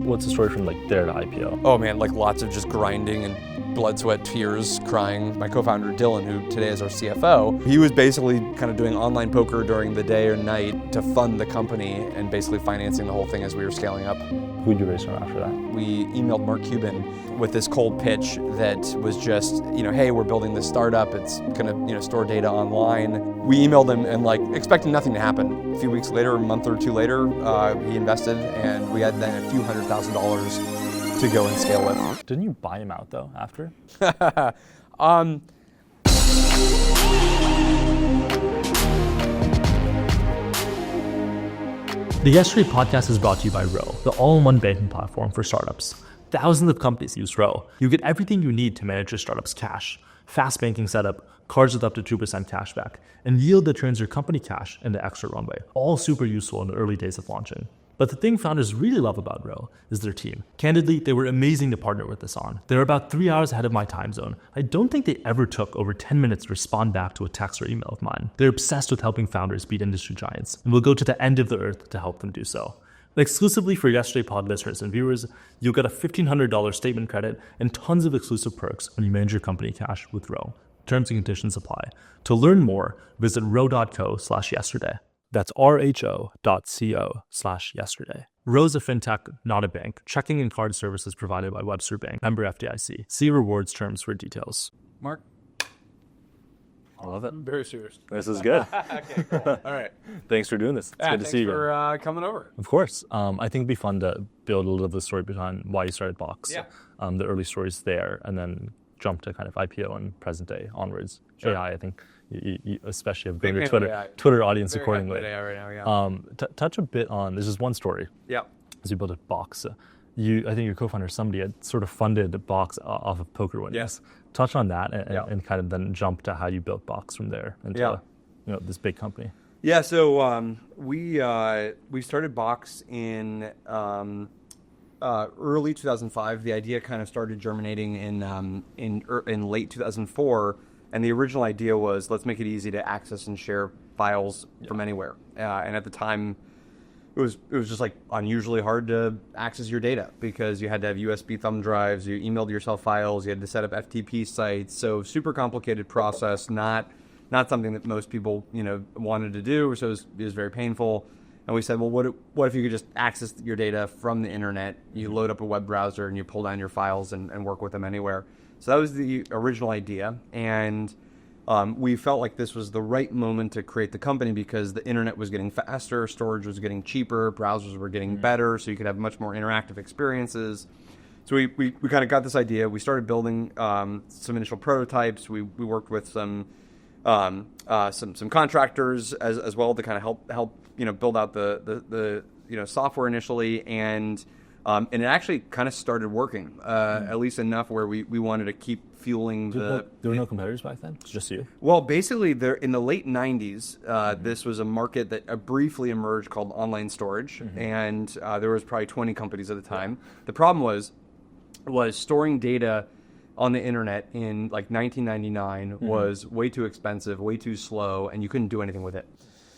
What's the story from like there to IPO? Oh man, like lots of just grinding and blood, sweat, tears, crying. My co-founder Dylan, who today is our CFO, he was basically kind of doing online poker during the day or night to fund the company and basically financing the whole thing as we were scaling up. Who'd you raise from after that? We emailed Mark Cuban with this cold pitch that was just, hey, we're building this startup. It's gonna, store data online. We emailed him and like expecting nothing to happen. A few weeks later, a month or two later, he invested, and we had then a few $100,000 to go and scale with. Didn't you buy him out though after? The Yesterday podcast is brought to you by Ro, the all-in-one banking platform for startups. Thousands of companies use Ro. You get everything you need to manage your startup's cash. Fast banking setup, cards with up to 2% cashback, and yield that turns your company cash into extra runway. All super useful in the early days of launching. But the thing founders really love about Ro is their team. Candidly, they were amazing to partner with us on. They're about 3 hours ahead of my time zone. I don't think they ever took over 10 minutes to respond back to a text or email of mine. They're obsessed with helping founders beat industry giants, and will go to the end of the earth to help them do so. Exclusively for Yesterday Pod listeners and viewers, you'll get a $1,500 statement credit and tons of exclusive perks when you manage your company cash with Ro. Terms and conditions apply. To learn more, visit ro.co/yesterday. That's rho.co/yesterday. Ro's a fintech, not a bank. Checking and card services provided by Webster Bank. Member FDIC. See rewards terms for details. Mark? I love it. I'm very serious. This is good. Okay, cool. All right. Thanks for doing this. It's good to see you. Thanks for coming over. Of course. I think it'd be fun to build a little of the story behind why you started Box. Yeah. The early stories there, and then jump to kind of IPO and present day onwards. Sure. AI, I think, you especially have grown Big your fan of AI. Twitter audience Very accordingly. happy with AI right now, yeah. Touch a bit on, there's just one story. Yeah. As you built a Box. I think your co-founder, somebody had sort of funded Box off of poker winnings. Yes. Touch on that and, Yeah. and kind of then jump to how you built Box from there into this big company. Yeah, so we started Box in early 2005. The idea kind of started germinating in late 2004, and the original idea was let's make it easy to access and share files from anywhere. And at the time, it was just like unusually hard to access your data because you had to have USB thumb drives, you emailed yourself files, you had to set up FTP sites. So super complicated process, not something that most people wanted to do. So it was very painful. And we said, well, what if you could just access your data from the internet? You load up a web browser and you pull down your files and work with them anywhere. So that was the original idea. And we felt like this was the right moment to create the company because the internet was getting faster, storage was getting cheaper, browsers were getting better, so you could have much more interactive experiences. So we kind of got this idea. We started building some initial prototypes. We worked with some contractors as well to kind of help build out the software initially, and it actually kind of started working at least enough where we wanted to keep fueling There were no competitors back then? It's just you? Well, basically, in the late 90s, this was a market that briefly emerged called online storage, and there was probably 20 companies at the time. The problem was storing data on the internet in like 1999 was way too expensive, way too slow, and you couldn't do anything with it.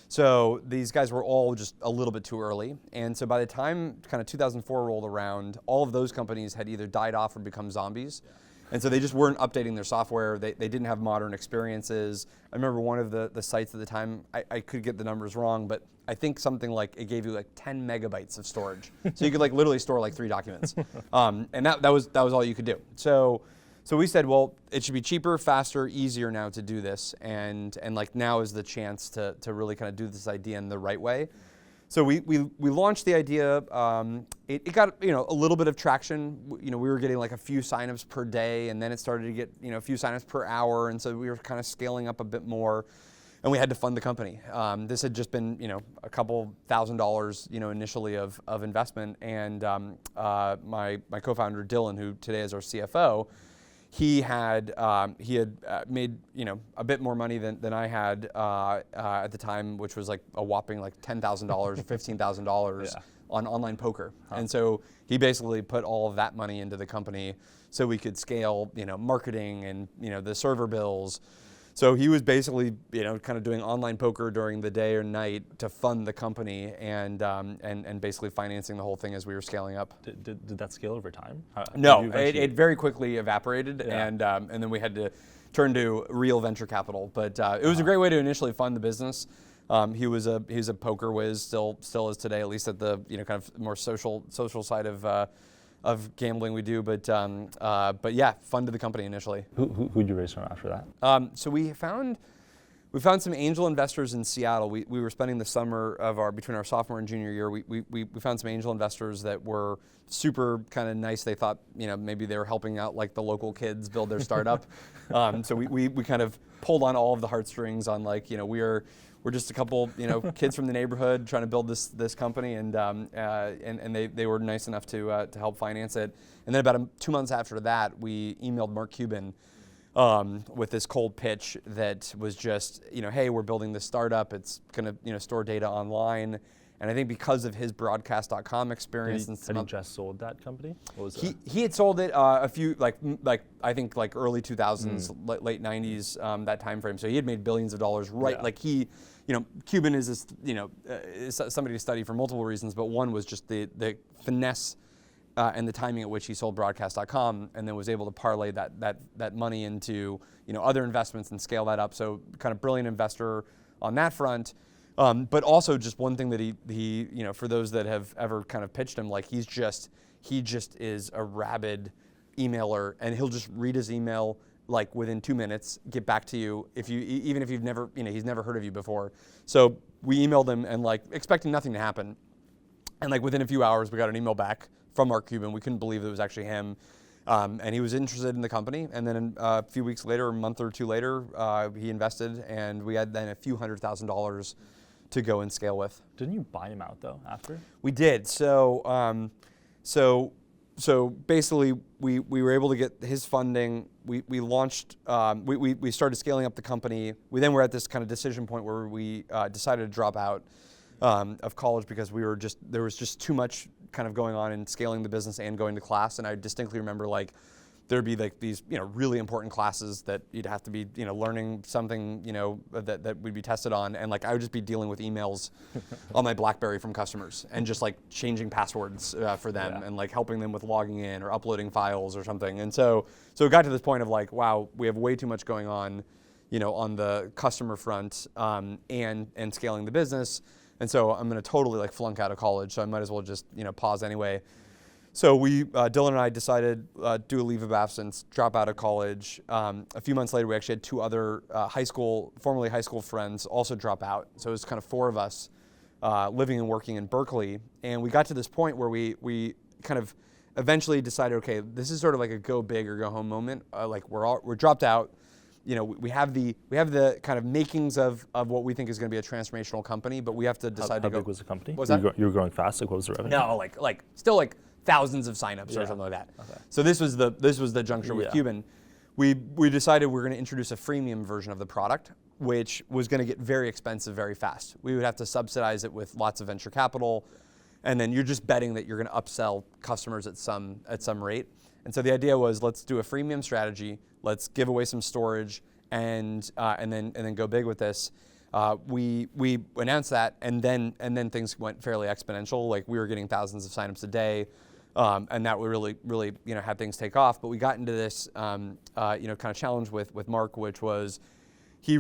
So these guys were all just a little bit too early. And so by the time kind of 2004 rolled around, all of those companies had either died off or become zombies. And so they just weren't updating their software. They didn't have modern experiences. I remember one of the sites at the time, I could get the numbers wrong, but I think something like it gave you like 10 megabytes of storage. So you could like literally store like 3 documents. And that was all you could do. So we said, well, it should be cheaper, faster, easier now to do this, and like now is the chance to really kind of do this idea in the right way. So we launched the idea. It got a little bit of traction. We were getting like a few signups per day, and then it started to get a few signups per hour, and so we were kind of scaling up a bit more, and we had to fund the company. This had just been a couple $1,000s initially of investment, and my co-founder Dylan, who today is our CFO. He had made a bit more money than I had at the time, which was like a whopping like $10,000 or $15,000 on online poker. And so he basically put all of that money into the company so we could scale marketing and the server bills. So he was basically, kind of doing online poker during the day or night to fund the company and basically financing the whole thing as we were scaling up. Did that scale over time? No, Did you eventually- it very quickly evaporated, Yeah. and then we had to turn to real venture capital. But it was a great way to initially fund the business. He's a poker whiz, still is today, at least at the kind of more social side of gambling we do. But yeah, funded the company initially. Who'd you raise from after that? So we found some angel investors in Seattle. We were spending the summer between our sophomore and junior year. We found some angel investors that were super kind of nice. They thought maybe they were helping out like the local kids build their startup. So we kind of pulled on all of the heartstrings on we're just a couple kids from the neighborhood trying to build this company, and they were nice enough to help finance it. And then about 2 months after that, we emailed Mark Cuban with this cold pitch that was just hey, we're building this startup. It's going to store data online. And I think because of his broadcast.com experience, Had he just sold that company? What was he had sold it a few I think early 2000s, late 90s, that time frame. So he had made billions of dollars, right? Yeah. Like he, Cuban is this, is somebody to study for multiple reasons, but one was just the finesse and the timing at which he sold broadcast.com, and then was able to parlay that money into other investments and scale that up. So kind of brilliant investor on that front. But also just one thing that he for those that have ever kind of pitched him, like he just is a rabid emailer, and he'll just read his email like within 2 minutes, get back to you even if you've never he's never heard of you before. So we emailed him and expecting nothing to happen, and within a few hours we got an email back from Mark Cuban. We couldn't believe it was actually him. And he was interested in the company, and then a few weeks later, a month or two later, he invested, and we had then a few $100,000 to go and scale with. Didn't you buy him out though after? We did. So basically, we were able to get his funding. We launched. We started scaling up the company. We then were at this kind of decision point where we decided to drop out of college because there was just too much kind of going on in scaling the business and going to class. And I distinctly remember there'd be these really important classes that you'd have to be learning something that we'd be tested on, and I would just be dealing with emails on my BlackBerry from customers and just changing passwords for them, and helping them with logging in or uploading files or something. And so it got to this point of wow, we have way too much going on on the customer front and scaling the business, and so I'm going to totally flunk out of college, so I might as well just pause anyway. So Dylan and I decided do a leave of absence, drop out of college. A few months later, we actually had two other formerly high school friends also drop out. So it was kind of four of us living and working in Berkeley. And we got to this point where we kind of eventually decided, okay, this is sort of like a go big or go home moment. We're dropped out. We have the kind of makings of what we think is going to be a transformational company, but we have to decide How to go. big was the company? What was that? You were growing fast. What was the revenue? No, still thousands of signups or Yeah. something like that. Okay. So this was the juncture with Yeah. Cuban. We decided we're going to introduce a freemium version of the product, which was going to get very expensive very fast. We would have to subsidize it with lots of venture capital, and then you're just betting that you're going to upsell customers at some rate. And so the idea was, let's do a freemium strategy. Let's give away some storage, and then go big with this. We announced that, and then things went fairly exponential. We were getting thousands of signups a day, and that would really have things take off. But we got into this kind of challenge with Mark, which was he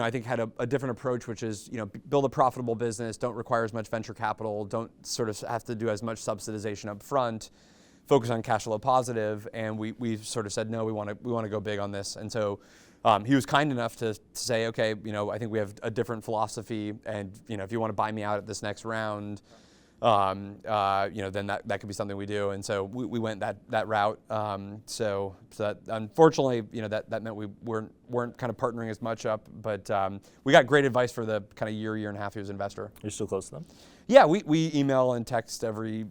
I think had a different approach, which is build a profitable business, don't require as much venture capital, don't sort of have to do as much subsidization up front, focus on cash flow positive. And we sort of said, no, we want to go big on this. And so he was kind enough to say, okay, I think we have a different philosophy, and if you want to buy me out at this next round, then that could be something we do. And so we went that route. So that unfortunately, that meant we weren't kind of partnering as much up, but we got great advice for the kind of year and a half he was an investor. You're still close to them? Yeah, we email and text every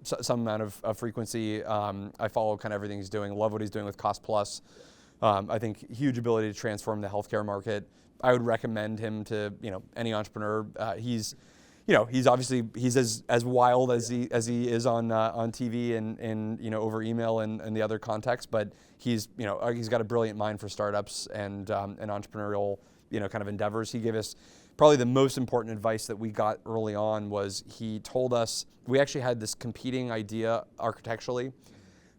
some amount of frequency. I follow kind of everything he's doing. Love what he's doing with Cost Plus. I think huge ability to transform the healthcare market. I would recommend him to any entrepreneur. He's he's obviously as wild as he is on TV and over email and the other contexts, but he's got a brilliant mind for startups and entrepreneurial kind of endeavors. He gave us probably the most important advice that we got early on. Was he told us, we actually had this competing idea architecturally,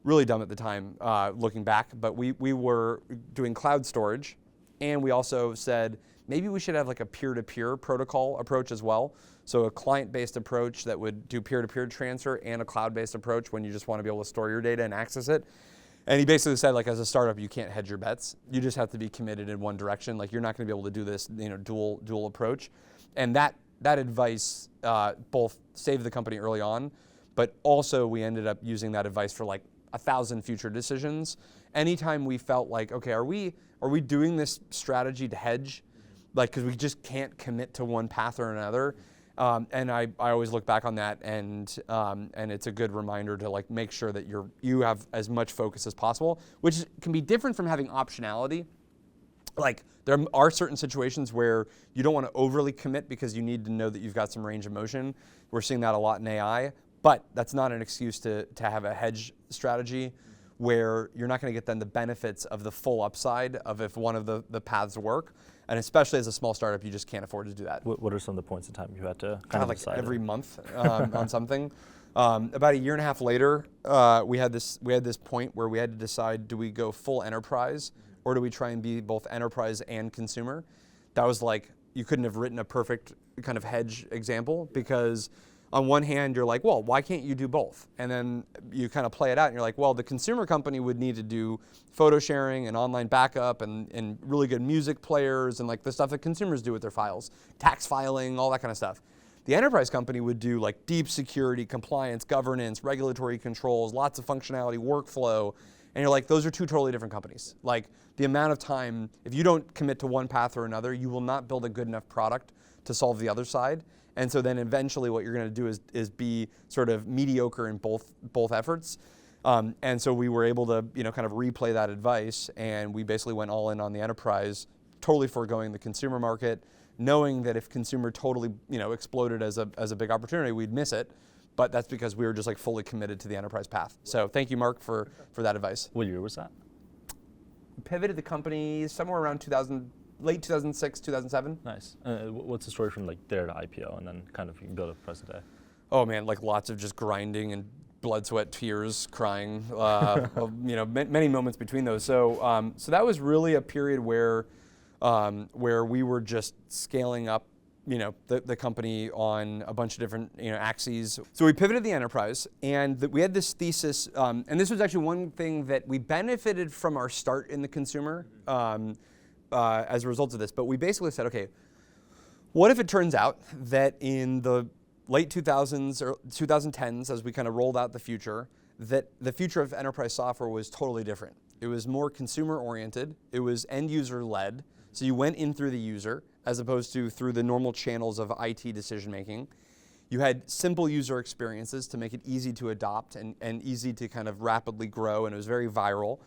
really dumb at the time looking back, but we were doing cloud storage, and we also said maybe we should have like a peer-to-peer protocol approach as well. So a client-based approach that would do peer-to-peer transfer, and a cloud-based approach when you just want to be able to store your data and access it. And he basically said, like, as a startup, you can't hedge your bets. You just have to be committed in one direction. Like, you're not going to be able to do this, dual approach. And that advice both saved the company early on, but also we ended up using that advice for like 1,000 future decisions. Anytime we felt like, okay, are we doing this strategy to hedge? Like, because we just can't commit to one path or another. And I always look back on that, and it's a good reminder to like make sure that you have as much focus as possible, which can be different from having optionality. Like, there are certain situations where you don't want to overly commit because you need to know that you've got some range of motion. We're seeing that a lot in AI, but that's not an excuse to have a hedge strategy where you're not going to get then the benefits of the full upside of if one of the paths work. And especially as a small startup, you just can't afford to do that. What are some of the points in time you had to kind of like decide every month on something. About a year and a half later, we had this point where we had to decide: do we go full enterprise, or do we try and be both enterprise and consumer? That was like, you couldn't have written a perfect kind of hedge example, because on one hand, you're like, well, why can't you do both? And then you kind of play it out, and you're like, well, the consumer company would need to do photo sharing and online backup and really good music players and like the stuff that consumers do with their files, tax filing, all that kind of stuff. The enterprise company would do like deep security, compliance, governance, regulatory controls, lots of functionality, workflow. And you're like, those are two totally different companies. Like, the amount of time, if you don't commit to one path or another, you will not build a good enough product to solve the other side. And so then eventually what you're going to do is be sort of mediocre in both efforts. And so we were able to kind of replay that advice, and we basically went all in on the enterprise, totally foregoing the consumer market, knowing that if consumer totally exploded as a big opportunity, we'd miss it. But that's because we were just like fully committed to the enterprise path. So thank you, Mark, for that advice. What year was that? We pivoted the company somewhere around late 2006, 2007. Nice. What's the story from like there to IPO and then kind of you build up present day? Oh man, like lots of just grinding and blood, sweat, tears, crying. Many moments between those. So that was really a period where we were just scaling up, the company on a bunch of different axes. So we pivoted the enterprise, and we had this thesis, and this was actually one thing that we benefited from our start in the consumer. As a result of this, but we basically said, okay, what if it turns out that in the late 2000s or 2010s, as we kind of rolled out the future, that the future of enterprise software was totally different. It was more consumer-oriented. It was end-user-led. So you went in through the user as opposed to through the normal channels of IT decision-making. You had simple user experiences to make it easy to adopt and easy to kind of rapidly grow, and it was very viral.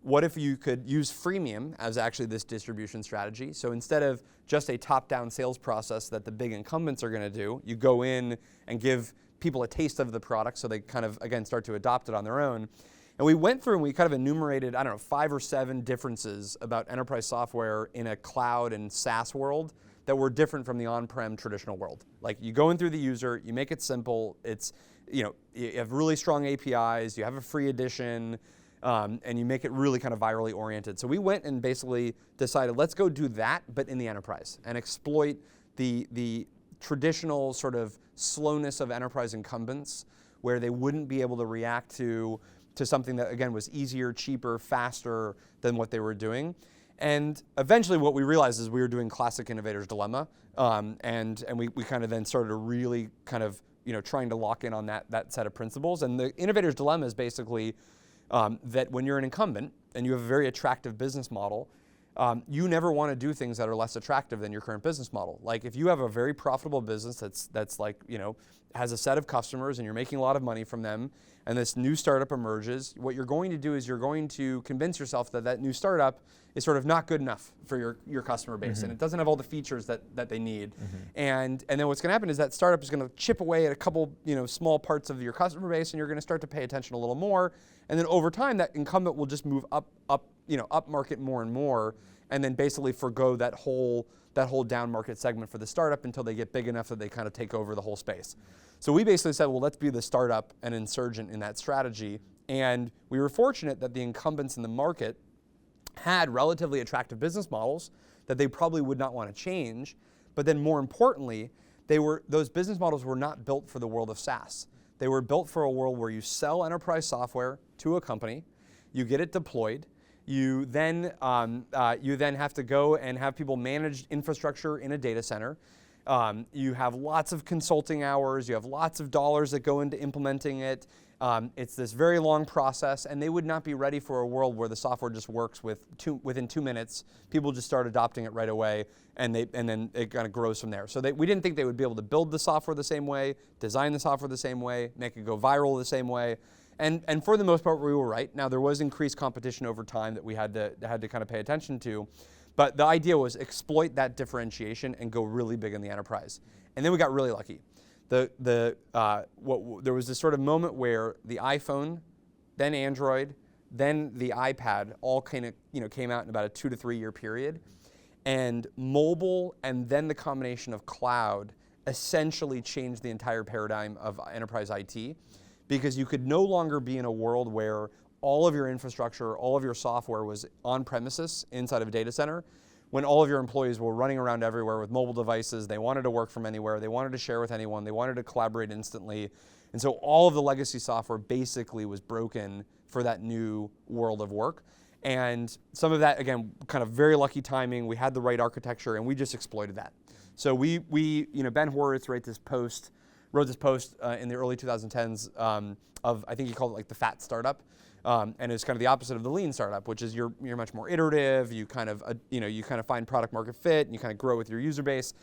What if you could use freemium as actually this distribution strategy? So instead of just a top-down sales process that the big incumbents are going to do, you go in and give people a taste of the product so they kind of, again, start to adopt it on their own. And we went through and we kind of enumerated, 5 or 7 differences about enterprise software in a cloud and SaaS world that were different from the on-prem traditional world. Like, you go in through the user, you make it simple, it's, you have really strong APIs, you have a free edition, and you make it really kind of virally oriented. So we went and basically decided, let's go do that, but in the enterprise, and exploit the traditional sort of slowness of enterprise incumbents, where they wouldn't be able to react to something that, again, was easier, cheaper, faster than what they were doing. And eventually what we realized is we were doing classic innovator's dilemma, and we kind of then started to really kind of trying to lock in on that set of principles. And the innovator's dilemma is basically that when you're an incumbent and you have a very attractive business model, you never want to do things that are less attractive than your current business model. Like if you have a very profitable business that's like, has a set of customers and you're making a lot of money from them, and this new startup emerges, what you're going to do is you're going to convince yourself that that new startup is sort of not good enough for your customer base, and it doesn't have all the features that they need. And then what's going to happen is that startup is going to chip away at a couple small parts of your customer base, and you're going to start to pay attention a little more. And then over time, that incumbent will just move up market more and more, and then basically forgo that whole down market segment for the startup until they get big enough that they kind of take over the whole space. So we basically said, well, let's be the startup and insurgent in that strategy. And we were fortunate that the incumbents in the market had relatively attractive business models that they probably would not want to change. But then more importantly, those business models were not built for the world of SaaS. They were built for a world where you sell enterprise software to a company, you get it deployed, you then have to go and have people manage infrastructure in a data center. You have lots of consulting hours, you have lots of dollars that go into implementing it. It's this very long process, and they would not be ready for a world where the software just works within 2 minutes. People just start adopting it right away, and then it kind of grows from there. So we didn't think they would be able to build the software the same way, design the software the same way, make it go viral the same way. And for the most part, we were right. Now, there was increased competition over time that we had to kind of pay attention to. But the idea was exploit that differentiation and go really big in the enterprise. And then we got really lucky. There was this sort of moment where the iPhone, then Android, then the iPad all kind of came out in about a 2 to 3 year period. And mobile and then the combination of cloud essentially changed the entire paradigm of enterprise IT, because you could no longer be in a world where all of your infrastructure, all of your software was on premises inside of a data center, when all of your employees were running around everywhere with mobile devices. They wanted to work from anywhere. They wanted to share with anyone. They wanted to collaborate instantly. And so all of the legacy software basically was broken for that new world of work. And some of that, again, kind of very lucky timing. We had the right architecture, and we just exploited that. So we Ben Horowitz wrote this post in the early 2010s of, I think he called it like the fat startup. And it's kind of the opposite of the lean startup, which is you're much more iterative. You kind of find product market fit, and you kind of grow with your user base.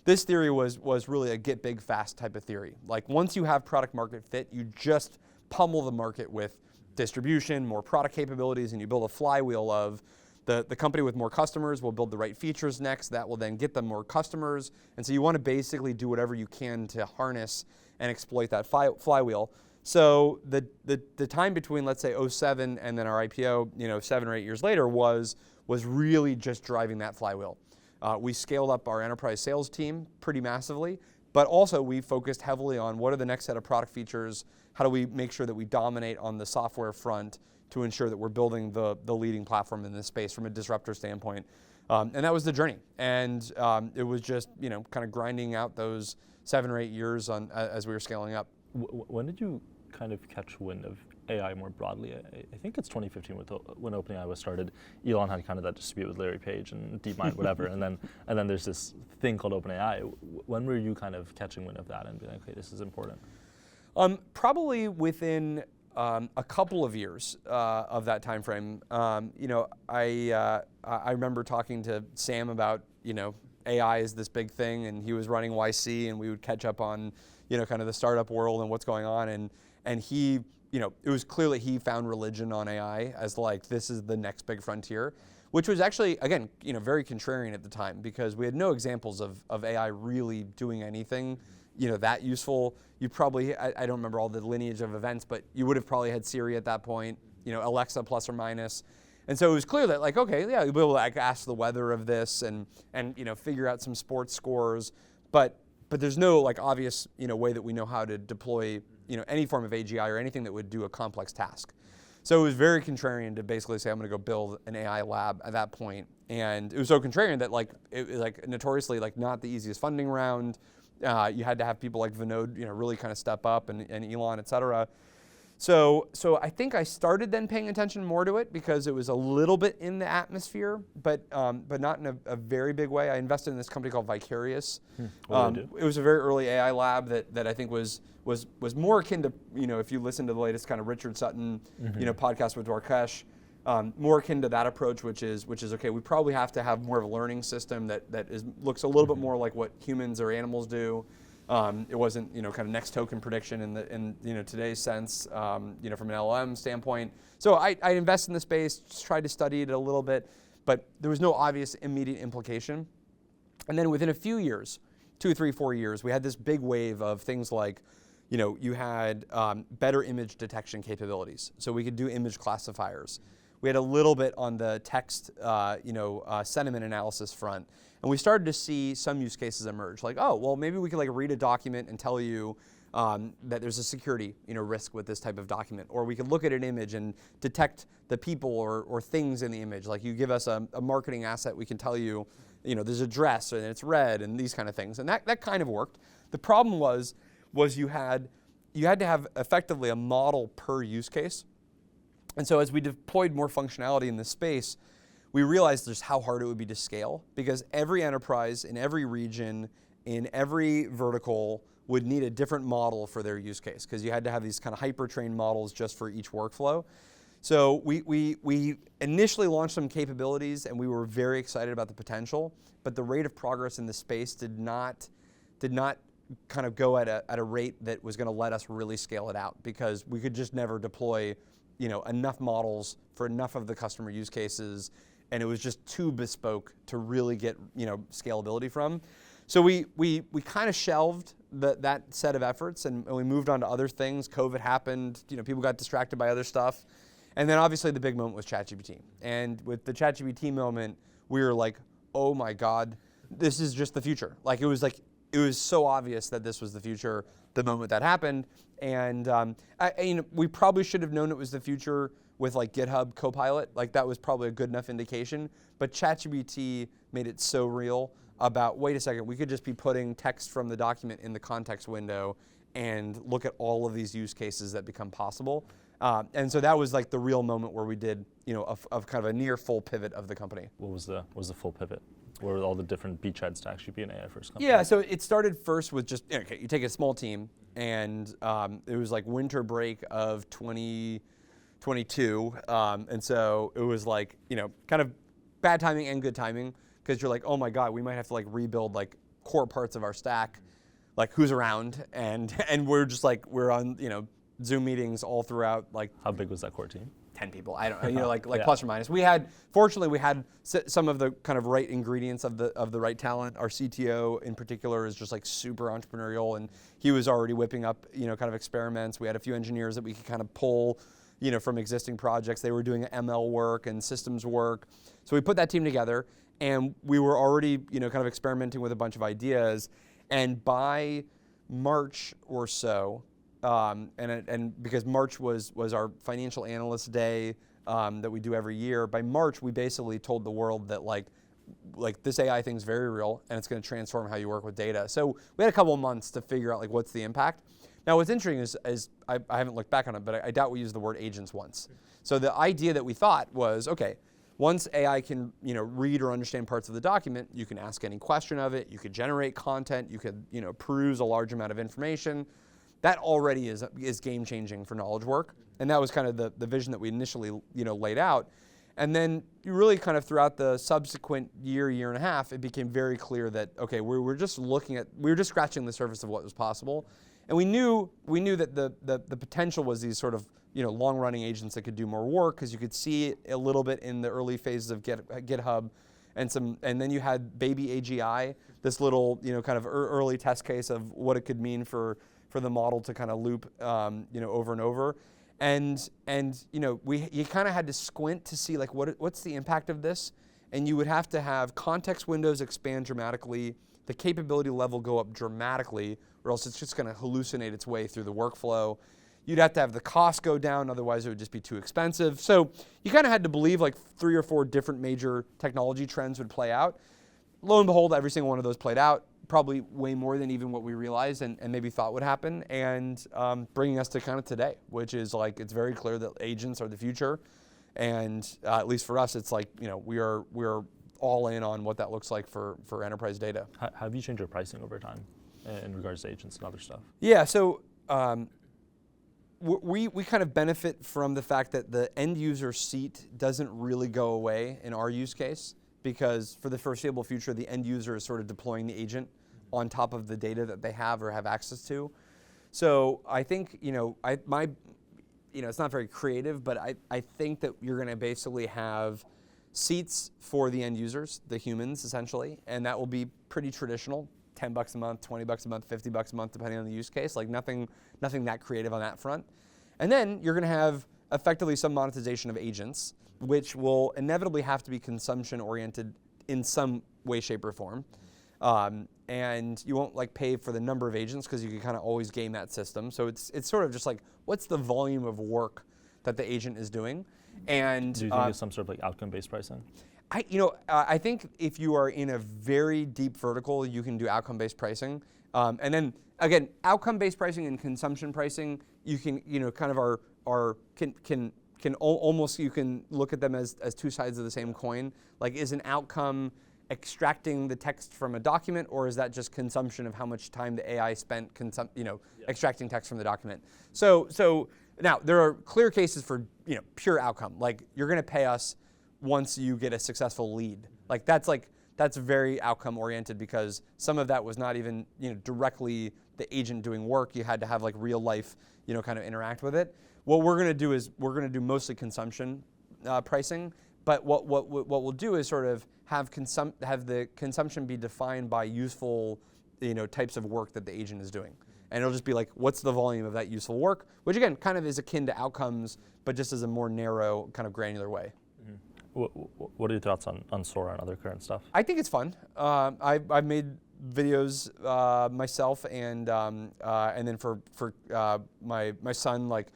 This theory was really a get big fast type of theory. Like once you have product market fit, you just pummel the market with distribution, more product capabilities, and you build a flywheel of the company with more customers will build the right features next. That will then get them more customers. And so you want to basically do whatever you can to harness and exploit that flywheel. So the time between, let's say, 2007 and then our IPO, 7 or 8 years later, was really just driving that flywheel. We scaled up our enterprise sales team pretty massively, but also we focused heavily on what are the next set of product features, how do we make sure that we dominate on the software front to ensure that we're building the leading platform in this space from a disruptor standpoint. And that was the journey. And it was just kind of grinding out those 7 or 8 years as we were scaling up. When did you kind of catch wind of AI more broadly? I think it's 2015 when OpenAI was started. Elon had kind of that dispute with Larry Page and DeepMind, whatever, and then there's this thing called OpenAI. When were you kind of catching wind of that and being like, okay, this is important? Probably within a couple of years of that time frame. I remember talking to Sam about AI is this big thing, and he was running YC, and we would catch up on kind of the startup world and what's going on, and he, it was clear that he found religion on AI as like, this is the next big frontier, which was actually, again, very contrarian at the time, because we had no examples of AI really doing anything, that useful. You probably, I don't remember all the lineage of events, but you would have probably had Siri at that point, Alexa plus or minus. And so it was clear that like, okay, yeah, you'll be able to like ask the weather of this and figure out some sports scores, but there's no like obvious way that we know how to deploy any form of AGI or anything that would do a complex task. So it was very contrarian to basically say I'm going to go build an AI lab at that point, and it was so contrarian that like it was like notoriously like not the easiest funding round. You had to have people like Vinod really kind of step up, and Elon, et cetera. So I think I started then paying attention more to it because it was a little bit in the atmosphere, but not in a very big way. I invested in this company called Vicarious. What do they do? It was a very early AI lab that I think was more akin to if you listen to the latest kind of Richard Sutton podcast with Dwarkesh. more akin to that approach, which is okay. We probably have to have more of a learning system that looks a little bit more like what humans or animals do. It wasn't kind of next token prediction in today's sense, from an LLM standpoint. So I invested in the space, just tried to study it a little bit, but there was no obvious immediate implication. And then within a few years, 2, 3, 4 years, we had this big wave of things like, you had better image detection capabilities, so we could do image classifiers. We had a little bit on the text, sentiment analysis front, and we started to see some use cases emerge. Like, oh, well, maybe we could read a document and tell you that there's a security, risk with this type of document, or we could look at an image and detect the people or things in the image. Like, you give us a marketing asset, we can tell you, there's a dress and it's red and these kind of things, and that kind of worked. The problem was you had to have effectively a model per use case. And so as we deployed more functionality in this space, we realized just how hard it would be to scale, because every enterprise in every region, in every vertical, would need a different model for their use case, because you had to have these kind of hyper-trained models just for each workflow. So we initially launched some capabilities, and we were very excited about the potential, but the rate of progress in this space did not kind of go at a rate that was going to let us really scale it out, because we could just never deploy enough models for enough of the customer use cases, and it was just too bespoke to really get scalability from. So we kind of shelved that set of efforts, and we moved on to other things. COVID happened, people got distracted by other stuff, and then obviously the big moment was ChatGPT. And with the ChatGPT moment, we were like, oh my God, this is just the future. It was so obvious that this was the future the moment that happened, and we probably should have known it was the future with GitHub Copilot. That was probably a good enough indication, but ChatGPT made it so real about, wait a second, we could just be putting text from the document in the context window and look at all of these use cases that become possible. And so that was the real moment where we did of kind of a near full pivot of the company. What was the full pivot? Where were all the different beachheads to actually be an AI first company? Yeah, so it started first with just, you take a small team, and it was winter break of 2022, and so it was kind of bad timing and good timing, because you're oh my God, we might have to rebuild core parts of our stack, who's around, and we're just we're on Zoom meetings all throughout. How big was that core team? 10 people. I don't know, yeah. Plus or minus. Fortunately, we had some of the kind of right ingredients of the right talent. Our CTO in particular is just super entrepreneurial, and he was already whipping up kind of experiments. We had a few engineers that we could kind of pull from existing projects. They were doing ML work and systems work. So we put that team together, and we were already kind of experimenting with a bunch of ideas. And by March or so, and because March was our financial analyst day that we do every year, by March we basically told the world that this AI thing's very real, and it's going to transform how you work with data. So we had a couple of months to figure out what's the impact. Now what's interesting is I haven't looked back on it, but I doubt we used the word agents once. So the idea that we thought was, okay, once AI can read or understand parts of the document, you can ask any question of it, you could generate content, you could peruse a large amount of information. That already is game changing for knowledge work, and that was kind of the vision that we initially laid out. And then you really kind of throughout the subsequent year and a half, it became very clear that okay, we were just scratching the surface of what was possible, and we knew that the potential was these sort of long running agents that could do more work, because you could see it a little bit in the early phases of GitHub, and then you had baby AGI, this little kind of early test case of what it could mean for the model to kind of loop over and over, and you kind of had to squint to see what's the impact of this, and you would have to have context windows expand dramatically, the capability level go up dramatically, or else it's just going to hallucinate its way through the workflow. You'd have to have the cost go down, otherwise it would just be too expensive. So you kind of had to believe 3 or 4 different major technology trends would play out. Lo and behold, every single one of those played out, probably way more than even what we realized and maybe thought would happen, and bringing us to kind of today, which is it's very clear that agents are the future, and at least for us, it's we are all in on what that looks like for enterprise data. How have you changed your pricing over time in regards to agents and other stuff? Yeah, so we kind of benefit from the fact that the end user seat doesn't really go away in our use case, because for the foreseeable future, the end user is sort of deploying the agent on top of the data that they have or have access to. So I think, it's not very creative, but I think that you're going to basically have seats for the end users, the humans essentially, and that will be pretty traditional. $10 a month, $20 a month, $50 a month, depending on the use case. Like nothing that creative on that front. And then you're going to have effectively some monetization of agents, which will inevitably have to be consumption oriented in some way, shape, or form. And you won't like pay for the number of agents because you can kind of always game that system. So it's sort of just like, what's the volume of work that the agent is doing? And Do you think there's some sort of like outcome-based pricing? I think if you are in a very deep vertical, you can do outcome-based pricing. And then again, outcome-based pricing and consumption pricing, you can, kind of almost you can look at them as two sides of the same coin. Like, is an outcome extracting the text from a document, or is that just consumption of how much time the AI spent extracting text from the document? So now there are clear cases for pure outcome. Like, you're going to pay us once you get a successful lead. That's very outcome oriented, because some of that was not even directly the agent doing work. You had to have like real life kind of interact with it. What we're going to do is we're going to do mostly consumption pricing, but what we'll do is sort of have the consumption be defined by useful types of work that the agent is doing. And it'll just be like, what's the volume of that useful work, which again kind of is akin to outcomes, but just as a more narrow kind of granular way. What are your thoughts on Sora and other current stuff? I think it's fun. I've made videos myself, and then for my son, like,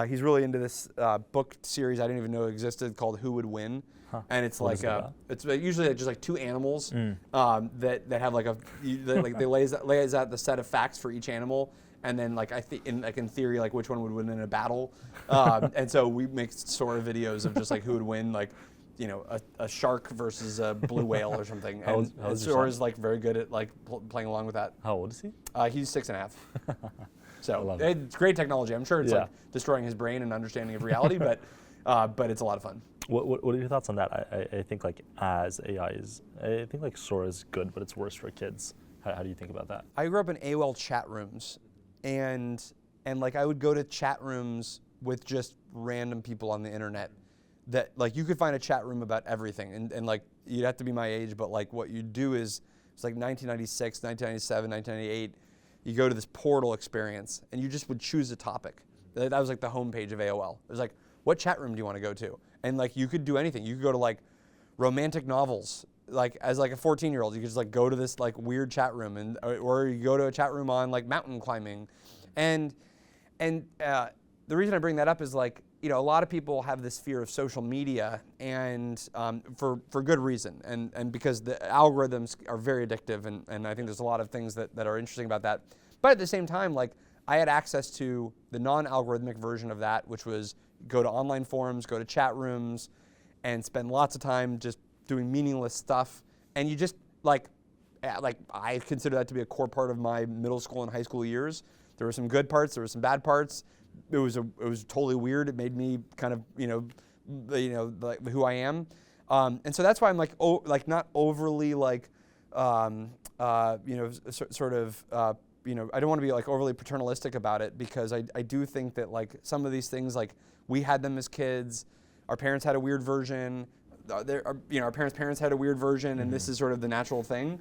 he's really into this book series I didn't even know existed called Who Would Win, and it's like it's usually just like two animals that have like they lays out the set of facts for each animal. And then, like in theory, like which one would win in a battle, and so we make sort of videos of just like who would win, like a shark versus a blue whale or something. And Sora's like very good at like playing along with that. How old is he? He's 6.5. So it's great technology. I'm sure it's like destroying his brain and understanding of reality, but it's a lot of fun. What are your thoughts on that? I think like as AI is, I think like Sora is good, but it's worse for kids. How do you think about that? I grew up in AOL chat rooms. And like I would go to chat rooms with just random people on the internet that like you could find a chat room about everything, and like you'd have to be my age, but like what you'd do is it's like 1996, 1997, 1998, you go to this portal experience and you just would choose a topic. That was like the homepage of AOL. It was like, what chat room do you want to go to? And like you could do anything. You could go to like romantic novels. Like as like a 14-year-old, you could just like go to this like weird chat room, or you go to a chat room on like mountain climbing, and the reason I bring that up is like a lot of people have this fear of social media, and for good reason, and because the algorithms are very addictive, and I think there's a lot of things that are interesting about that. But at the same time, like I had access to the non-algorithmic version of that, which was go to online forums, go to chat rooms, and spend lots of time just doing meaningless stuff, and you just like I consider that to be a core part of my middle school and high school years. There were some good parts, there were some bad parts. It was totally weird. It made me kind of like who I am, and so that's why I'm like not overly like sort of I don't want to be like overly paternalistic about it, because I do think that like some of these things, like we had them as kids, our parents had a weird version. Our parents had a weird version, and this is sort of the natural thing.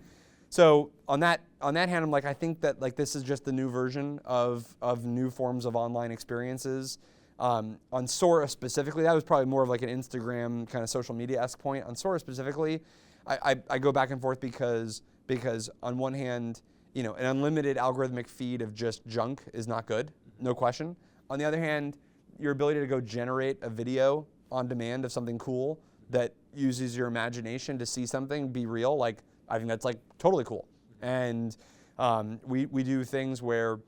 So on that hand, I'm like, I think that like this is just the new version of new forms of online experiences. On Sora specifically, that was probably more of like an Instagram kind of social media-esque point. On Sora specifically, I go back and forth because on one hand, an unlimited algorithmic feed of just junk is not good, no question. On the other hand, your ability to go generate a video on demand of something cool that uses your imagination to see something be real, like I think that's like totally cool. And we do things where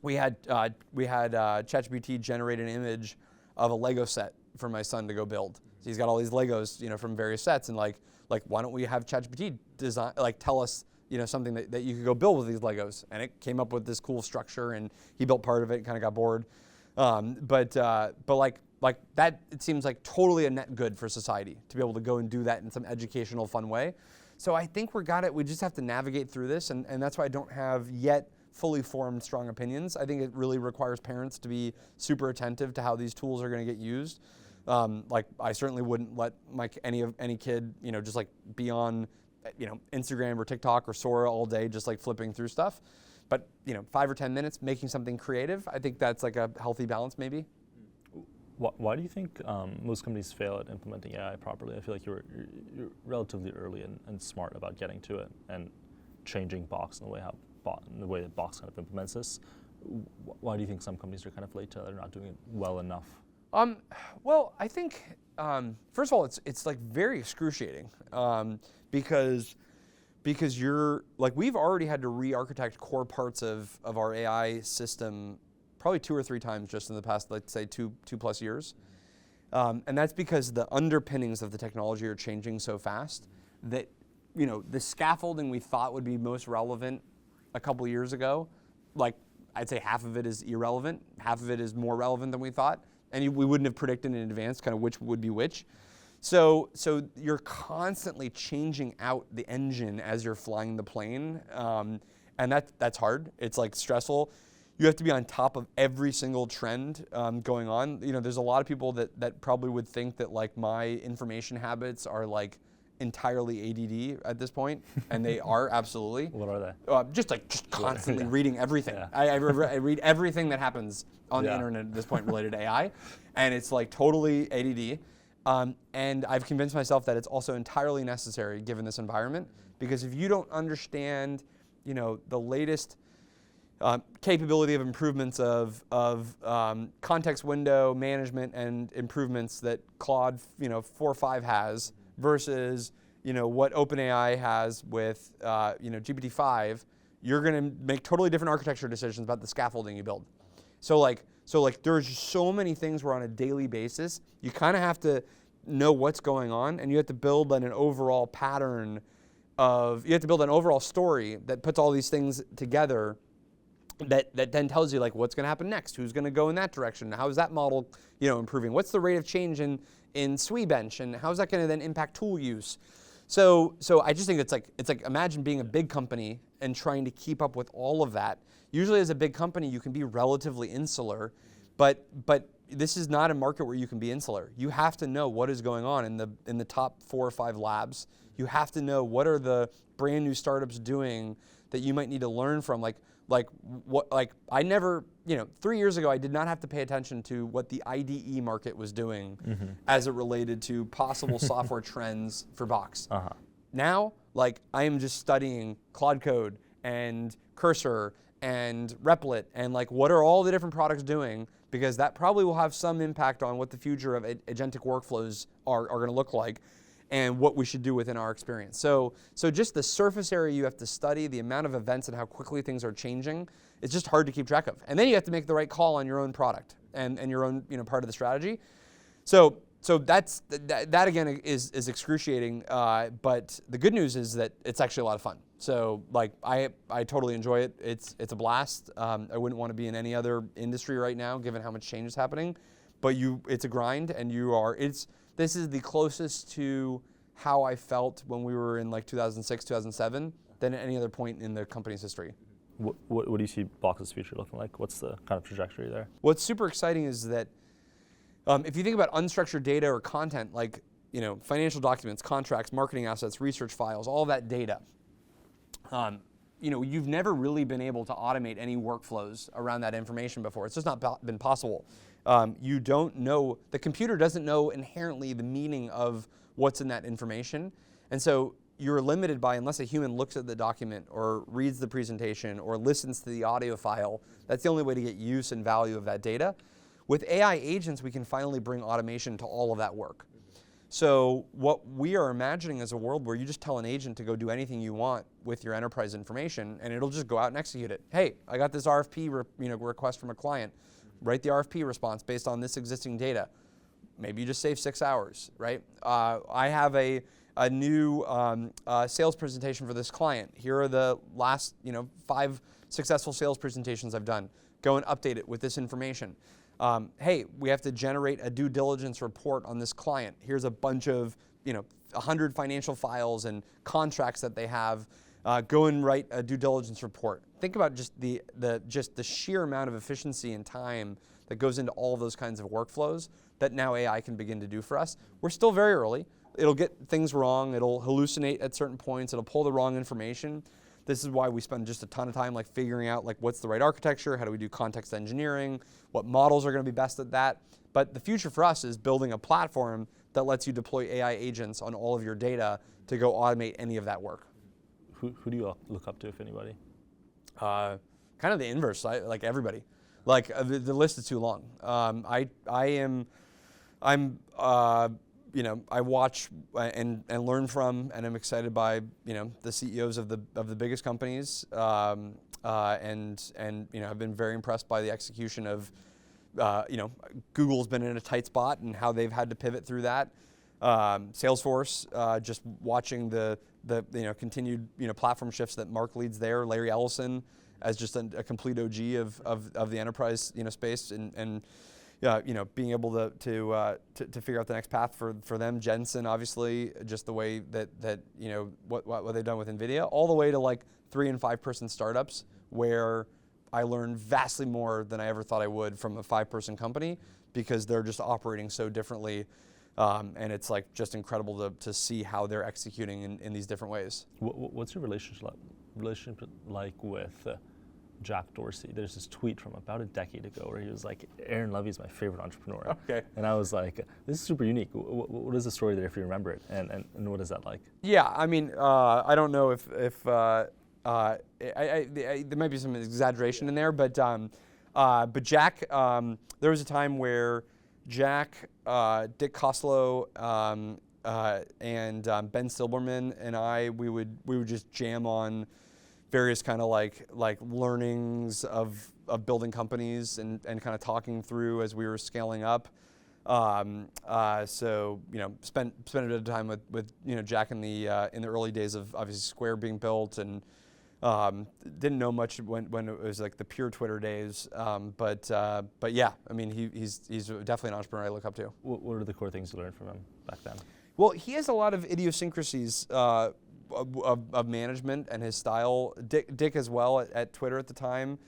we had ChatGPT generate an image of a Lego set for my son to go build. So he's got all these Legos, from various sets, and like why don't we have ChatGPT design, like tell us something that you could go build with these Legos? And it came up with this cool structure, and he built part of it and kind of got bored. But like that, it seems like totally a net good for society to be able to go and do that in some educational, fun way. So I think we just have to navigate through this, and that's why I don't have yet fully formed strong opinions. I think it really requires parents to be super attentive to how these tools are going to get used. Like I certainly wouldn't let any kid, just like be on, Instagram or TikTok or Sora all day, just like flipping through stuff. But 5 or 10 minutes making something creative, I think that's like a healthy balance maybe. Why do you think most companies fail at implementing AI properly? I feel like you're relatively early and smart about getting to it and changing Box in the way that Box kind of implements this. Why do you think some companies are kind of late to it? They're not doing it well enough? Well, I think first of all, it's like very excruciating because you're like we've already had to re-architect core parts of our AI system probably 2 or 3 times just in the past, let's say 2+ years. And that's because the underpinnings of the technology are changing so fast that, the scaffolding we thought would be most relevant a couple years ago, like I'd say half of it is irrelevant, half of it is more relevant than we thought. And we wouldn't have predicted in advance kind of which would be which. So you're constantly changing out the engine as you're flying the plane. And that's hard. It's like stressful. You have to be on top of every single trend going on. There's a lot of people that probably would think that like my information habits are like entirely ADD at this point, and they are absolutely. What are they? Just constantly reading everything. Yeah. I read everything that happens on the internet at this point related to AI, and it's like totally ADD. And I've convinced myself that it's also entirely necessary given this environment, because if you don't understand, the latest capability of improvements of context window management and improvements that Claude 4 or 5 has versus what OpenAI has with GPT-5, you're going to make totally different architecture decisions about the scaffolding you build. So there's so many things where on a daily basis you kind of have to know what's going on, and you have to build an overall pattern you have to build an overall story that puts all these things together. That then tells you like what's going to happen next, who's going to go in that direction, how is that model improving, what's the rate of change in SWE-bench, and how is that going to then impact tool use. So I just think it's like imagine being a big company and trying to keep up with all of that. Usually as a big company you can be relatively insular, but this is not a market where you can be insular. You have to know what is going on in the top 4 or 5 labs. You have to know what are the brand new startups doing that you might need to learn from. I never, 3 years ago, I did not have to pay attention to what the IDE market was doing as it related to possible software trends for Box. Now, I am just studying Claude Code and Cursor and Replit and what are all the different products doing, because that probably will have some impact on what the future of agentic workflows are going to look like and what we should do within our experience. So just the surface area you have to study, the amount of events and how quickly things are changing, it's just hard to keep track of. And then you have to make the right call on your own product and your own part of the strategy. So that again is excruciating, but the good news is that it's actually a lot of fun. So I totally enjoy it. It's a blast. I wouldn't want to be in any other industry right now given how much change is happening. But it's a grind, and this is the closest to how I felt when we were in 2006, 2007 than at any other point in the company's history. What do you see Box's future looking like? What's the kind of trajectory there? What's super exciting is that if you think about unstructured data or content, financial documents, contracts, marketing assets, research files, all that data, you've never really been able to automate any workflows around that information before. It's just not been possible. You don't know, the computer doesn't know inherently the meaning of what's in that information. And so you're limited by, unless a human looks at the document or reads the presentation or listens to the audio file, that's the only way to get use and value of that data. With AI agents, we can finally bring automation to all of that work. So what we are imagining is a world where you just tell an agent to go do anything you want with your enterprise information, and it'll just go out and execute it. Hey, I got this RFP request from a client. Write the RFP response based on this existing data. Maybe you just save 6 hours, right? I have a new sales presentation for this client. Here are the last 5 successful sales presentations I've done. Go and update it with this information. Hey, we have to generate a due diligence report on this client. Here's a bunch of 100 financial files and contracts that they have. Go and write a due diligence report. Think about just the sheer amount of efficiency and time that goes into all of those kinds of workflows that now AI can begin to do for us. We're still very early. It'll get things wrong. It'll hallucinate at certain points. It'll pull the wrong information. This is why we spend just a ton of time figuring out what's the right architecture, how do we do context engineering, what models are going to be best at that. But the future for us is building a platform that lets you deploy AI agents on all of your data to go automate any of that work. Who do you look up to, if anybody? Kind of the inverse, like everybody. The list is too long. I watch and learn from, and I'm excited by the CEOs of the biggest companies, and I've been very impressed by the execution of, Google's been in a tight spot and how they've had to pivot through that. Salesforce, just watching the continued platform shifts that Mark leads there. Larry Ellison as just a complete OG of the enterprise space, and being able to figure out the next path for them. Jensen, obviously, just the way that what they've done with NVIDIA, all the way to 3 and 5 person startups where I learned vastly more than I ever thought I would from a 5-person company, because they're just operating so differently. And it's just incredible to see how they're executing in these different ways. What's your relationship like with Jack Dorsey? There's this tweet from about a decade ago where he was like, Aaron Levie is my favorite entrepreneur. Okay. And I was like, this is super unique. What is the story there, if you remember it? And what is that like? Yeah, I mean, I don't know if there might be some exaggeration in there, but Jack, there was a time where Jack, Dick Costolo, and Ben Silberman and I, we would just jam on various kind of like learnings of building companies and kind of talking through as we were scaling up. So spent a bit of time with Jack in the early days of obviously Square being built, and didn't know much when it was the pure Twitter days. But yeah, I mean he's definitely an entrepreneur I look up to. What are the core things you learned from him back then? Well, he has a lot of idiosyncrasies of management and his style. Dick as well at Twitter at the time,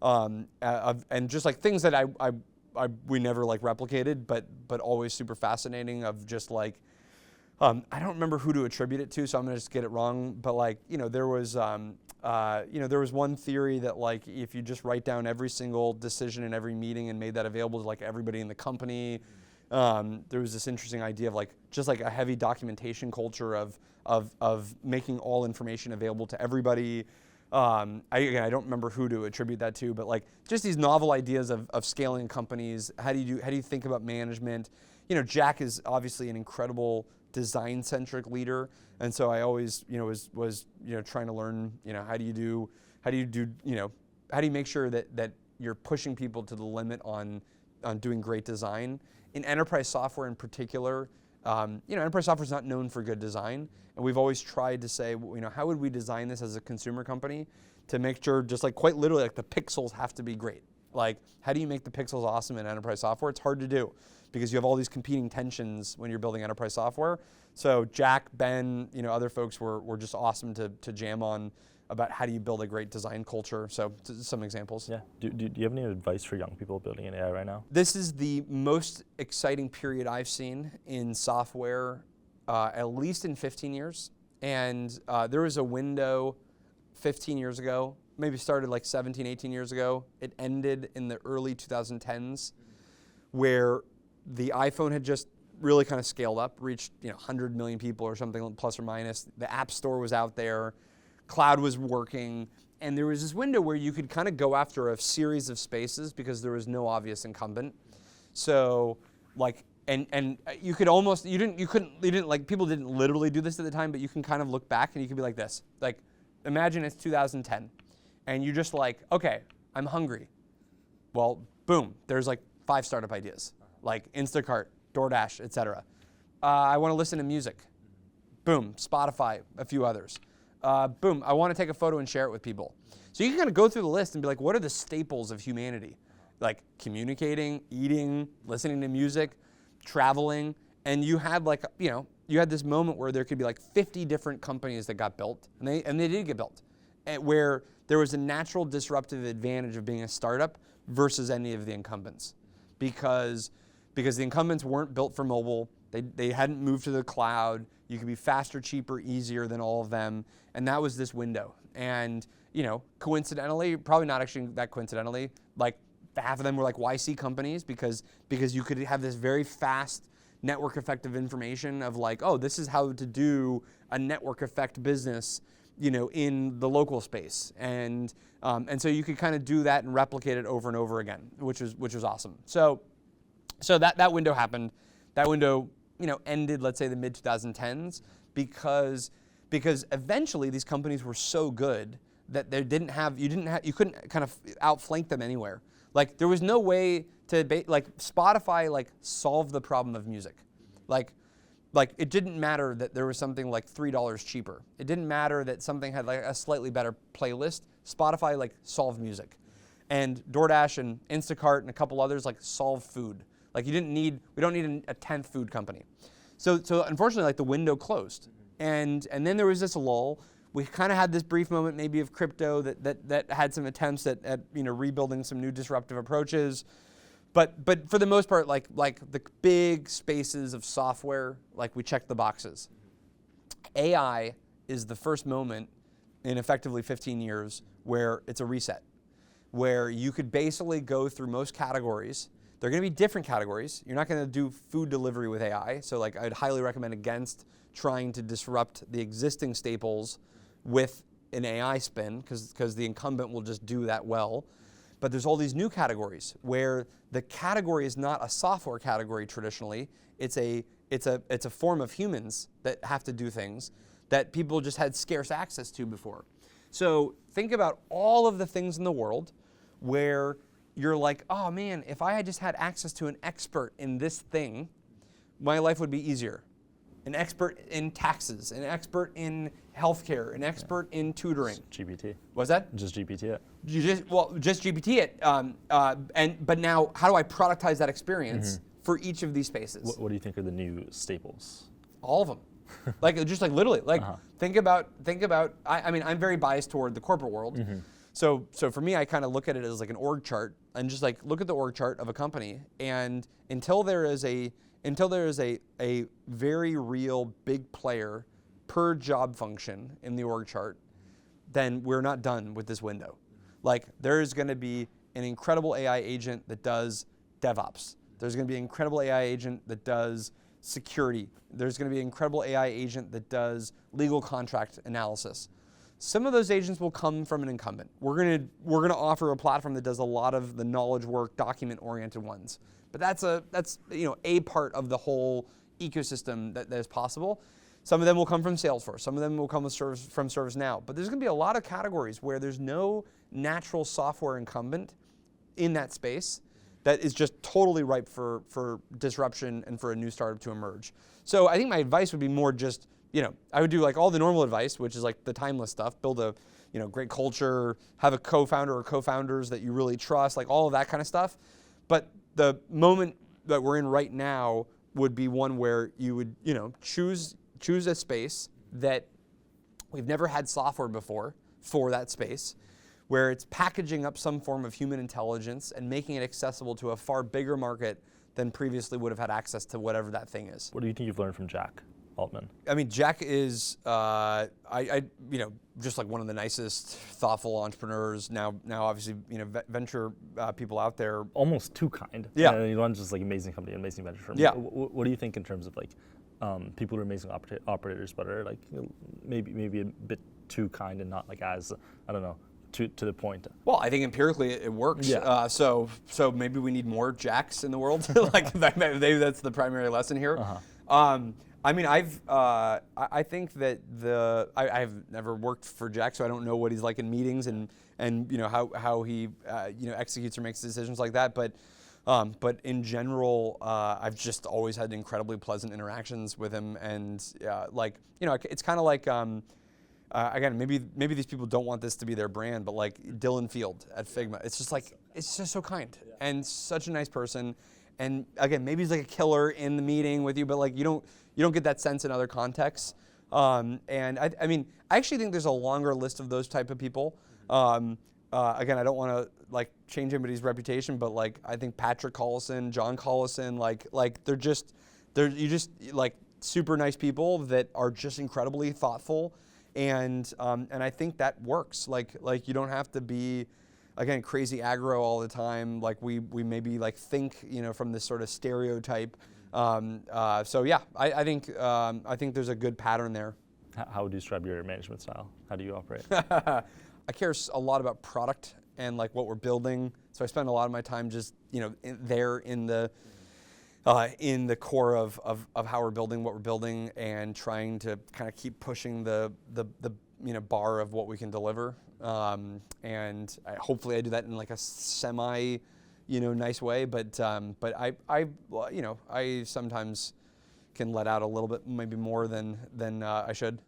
and just things that we never replicated, but always super fascinating. Of just I don't remember who to attribute it to, so I'm gonna just get it wrong. But there was one theory that if you just write down every single decision in every meeting and made that available to everybody in the company. There was this interesting idea of just a heavy documentation culture of making all information available to everybody. I don't remember who to attribute that to, but just these novel ideas of scaling companies. How do you think about management? Jack is obviously an incredible design-centric leader, and so I always was trying to learn how do you make sure that you're pushing people to the limit on doing great design. In enterprise software in particular, enterprise software is not known for good design, and we've always tried to say, how would we design this as a consumer company to make sure, just quite literally, the pixels have to be great. How do you make the pixels awesome in enterprise software? It's hard to do because you have all these competing tensions when you're building enterprise software. So Jack, Ben, other folks were just awesome to jam on about how do you build a great design culture. So some examples. Yeah. Do you have any advice for young people building in AI right now? This is the most exciting period I've seen in software, at least in 15 years. And there was a window 15 years ago, maybe started 17, 18 years ago. It ended in the early 2010s, where the iPhone had just really kind of scaled up, reached 100 million people or something plus or minus. The App Store was out there. Cloud was working, and there was this window where you could kind of go after a series of spaces because there was no obvious incumbent. So and you could almost, people didn't literally do this at the time, but you can kind of look back and you could be like this. Imagine it's 2010 and you're just okay, I'm hungry. Well, boom, there's 5 startup ideas, Instacart, DoorDash, etc. I want to listen to music. Boom, Spotify, a few others. Boom, I want to take a photo and share it with people. So you can kind of go through the list and be what are the staples of humanity? like communicating, eating, listening to music, traveling, and you had like, you had this moment where there could be like 50 different companies that got built, and they did get built, where there was a natural disruptive advantage of being a startup versus any of the incumbents, because the incumbents weren't built for mobile, they hadn't moved to the cloud, you could be faster, cheaper, easier than all of them, and that was this window. And coincidentally, probably not actually that coincidentally, like half of them were like YC companies because you could have this very fast network effect of information of like, oh, this is how to do a network effect business, in the local space, and so you could kind of do that and replicate it over and over again, which was awesome. So that window happened. That window, ended, let's say, the mid 2010s, because eventually these companies were so good that you couldn't kind of outflank them anywhere. Like there was no way to Spotify solved the problem of music. Like it didn't matter that there was something like $3 cheaper. It didn't matter that something had like a slightly better playlist. Spotify solved music. And DoorDash and Instacart and a couple others solve food. Like we don't need a 10th food company. So unfortunately the window closed. And then there was this lull. We kind of had this brief moment maybe of crypto that had some attempts at rebuilding some new disruptive approaches. But for the most part, like the big spaces of software, we checked the boxes. AI is the first moment in effectively 15 years where it's a reset, where you could basically go through most categories. They're going to be different categories. You're not going to do food delivery with AI. So I'd highly recommend against trying to disrupt the existing staples with an AI spin, because the incumbent will just do that well. But there's all these new categories where the category is not a software category traditionally. It's a form of humans that have to do things that people just had scarce access to before. So think about all of the things in the world where you're like, oh man, if I had just had access to an expert in this thing, my life would be easier. An expert in taxes, an expert in healthcare, an expert in tutoring. GPT. What's that? Just GPT it. Just GPT it. But now, how do I productize that experience for each of these spaces? What do you think are the new staples? All of them. Literally. Think about. I mean, I'm very biased toward the corporate world. So for me, I kind of look at it as like an org chart, and just look at the org chart of a company, and until there is a very real big player per job function in the org chart, then we're not done with this window. There's going to be an incredible AI agent that does DevOps. There's going to be an incredible AI agent that does security. There's going to be an incredible AI agent that does legal contract analysis. Some of those agents will come from an incumbent. We're going to offer a platform that does a lot of the knowledge work, document-oriented ones. But that's a part of the whole ecosystem that is possible. Some of them will come from Salesforce. Some of them will come from ServiceNow. But there's going to be a lot of categories where there's no natural software incumbent in that space that is just totally ripe for disruption and for a new startup to emerge. So I think my advice would be more just, I would do all the normal advice, which is the timeless stuff. Build a great culture, have a co-founder or co-founders that you really trust, all of that kind of stuff. But the moment that we're in right now would be one where you would, choose a space that we've never had software before for that space, where it's packaging up some form of human intelligence and making it accessible to a far bigger market than previously would have had access to whatever that thing is. What do you think you've learned from Jack Altman? I mean, Jack is, just one of the nicest, thoughtful entrepreneurs. Now, obviously, venture people out there. Almost too kind. Yeah. He runs just amazing company, amazing venture firm. Yeah. What do you think in terms of people who are amazing operators, but are maybe a bit too kind and not as, I don't know, to the point? Well, I think empirically it works. Yeah. So maybe we need more Jacks in the world. Maybe that's the primary lesson here. I mean, I think that I've never worked for Jack, so I don't know what he's like in meetings and how he executes or makes decisions like that. But in general, I've just always had incredibly pleasant interactions with him, and it's kind of like again, maybe these people don't want this to be their brand, but like Dylan Field at Figma, it's just so kind and such a nice person. And again, maybe he's like a killer in the meeting with you, but like you don't get that sense in other contexts. And I mean, I actually think there's a longer list of those type of people. Again, I don't want to like change anybody's reputation, but like I think Patrick Collison, John Collison, like they're just like super nice people that are just incredibly thoughtful, and I think that works. Like you don't have to be, again, crazy aggro all the time. Like we maybe like think from this sort of stereotype. So yeah, I think there's a good pattern there. How would you describe your management style? How do you operate? I care a lot about product and like what we're building. So I spend a lot of my time just there in the core of how we're building what we're building, and trying to kind of keep pushing the bar of what we can deliver. And hopefully I do that in like a semi nice way. But I sometimes can let out a little bit, maybe more than I should.